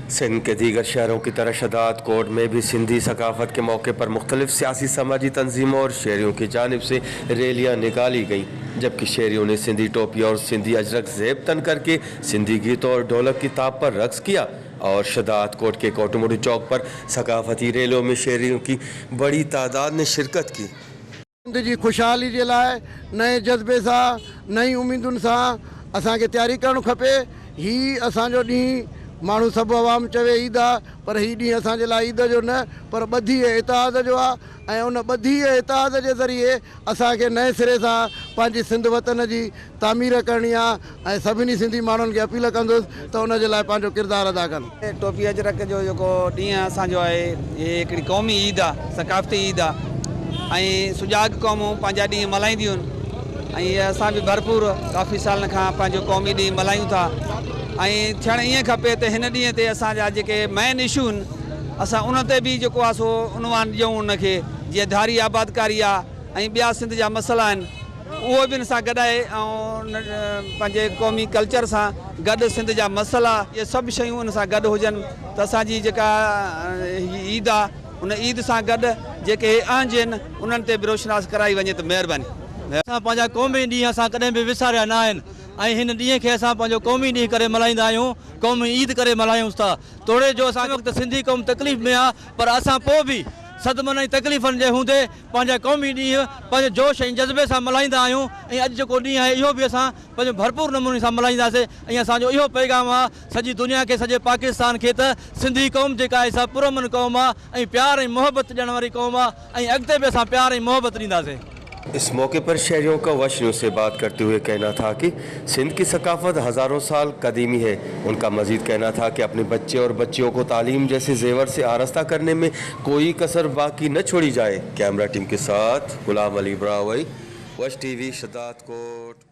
सिंध के दीगर शहरों की तरह शदाद कोट में भी सिंधी सकाफत के मौके पर मुख्तलिफ सियासी समाजी तंजीमों और शहरियों की जानिब से रैलियाँ निकाली गईं, जबकि शहरियों ने सिंधी टोपी और सिंधी अजरक ज़ेब तन करके सिंधी गीतों और ढोलक की ताप पर रक्स किया और शदाद कोट के कोटमुड़ी चौक पर सकाफती रैलियों में शहरियों की बड़ी तादाद ने शिरकत की। सिंध जी खुशहाली जे लाइ नए जज़्बे सां नई उम्मीदुनि सां असांखे तयारी करणु खपे। ही असांजो ॾींहुं माण्हू सभु आवाम चवे ईद आहे, पर ही ॾींहुं असांजे लाइ ईद जो न पर ॿधी इतिहाद जो आहे ऐं उन ॿधी इतिहाद जे ज़रिए असांखे नए सिरे सां पंहिंजी सिंध वतन जी तामीर करणी आहे ऐं सभिनी सिंधी माण्हुनि खे अपील कंदुसि त उन जे लाइ पंहिंजो किरदारु अदा कनि। टोपी अजरक जो जेको ॾींहुं असांजो आहे इहे हिकिड़ी क़ौमी ईद आहे, सकाफ़ती ईद आहे ऐं सुजाग क़ौमूं पंहिंजा ॾींहं मल्हाईंदियूं आहिनि ऐं असां बि भरपूर काफ़ी सालनि खां पंहिंजो क़ौमी ॾींहुं मल्हायूं था ऐं थियणु ईअं खपे त हिन ॾींहं ते असांजा जेके मेन इशू आहिनि असां उन ते बि जेको आहे सो उनवान ॾियूं उनखे, जीअं धारी आबादकारी आहे ऐं ॿिया सिंध जा मसइला आहिनि उहो बि हिन सां गॾाए ऐं पंहिंजे क़ौमी कल्चर सां गॾु सिंध जा मसइला इहे सभु शयूं उन सां गॾु हुजनि त असांजी जेका ईद आहे उन ईद सां गॾु जेके आंज आहिनि उन्हनि ते बि रोशनास कराई वञे त महिरबानी। असां पंहिंजा क़ौमी ॾींहं असां कॾहिं बि विसारिया न आहिनि ऐं हिन ॾींहं खे असां पंहिंजो क़ौमी ॾींहुं करे मल्हाईंदा आहियूं, क़ौमी ईद करे मल्हायूंसि था। तोड़े जो असां वक़्तु सिंधी क़ौम तकलीफ़ में आहे, पर असां पोइ बि सदमन ऐं तकलीफ़ुनि जे हूंदे पंहिंजा क़ौमी ॾींहुं पंहिंजे जोश ऐं जज़्बे सां मल्हाईंदा आहियूं ऐं अॼु जेको ॾींहुं आहे इहो बि असां पंहिंजो भरपूर नमूने सां मल्हाईंदासीं ऐं असांजो इहो पैगाम आहे सॼी दुनिया खे, सॼे पाकिस्तान खे त सिंधी क़ौम जेका आहे सा पुरअमन क़ौम आहे ऐं प्यार ऐं मोहबत ॾियण वारी क़ौम आहे ऐं अॻिते बि असां प्यार ऐं मोहबत ॾींदासीं। इस मौके पर शहरियों का वश न्यूज़ से बात करते हुए कहना था कि सिंध की सकाफत हज़ारों साल कदीमी है। उनका मजीद कहना था कि अपने बच्चे और बच्चियों को तालीम जैसे जेवर से आरास्ता करने में कोई कसर बाकी न छोड़ी जाए। कैमरा टीम के साथ गुलाम अली ब्रावई, वश टीवी, शदाद कोट।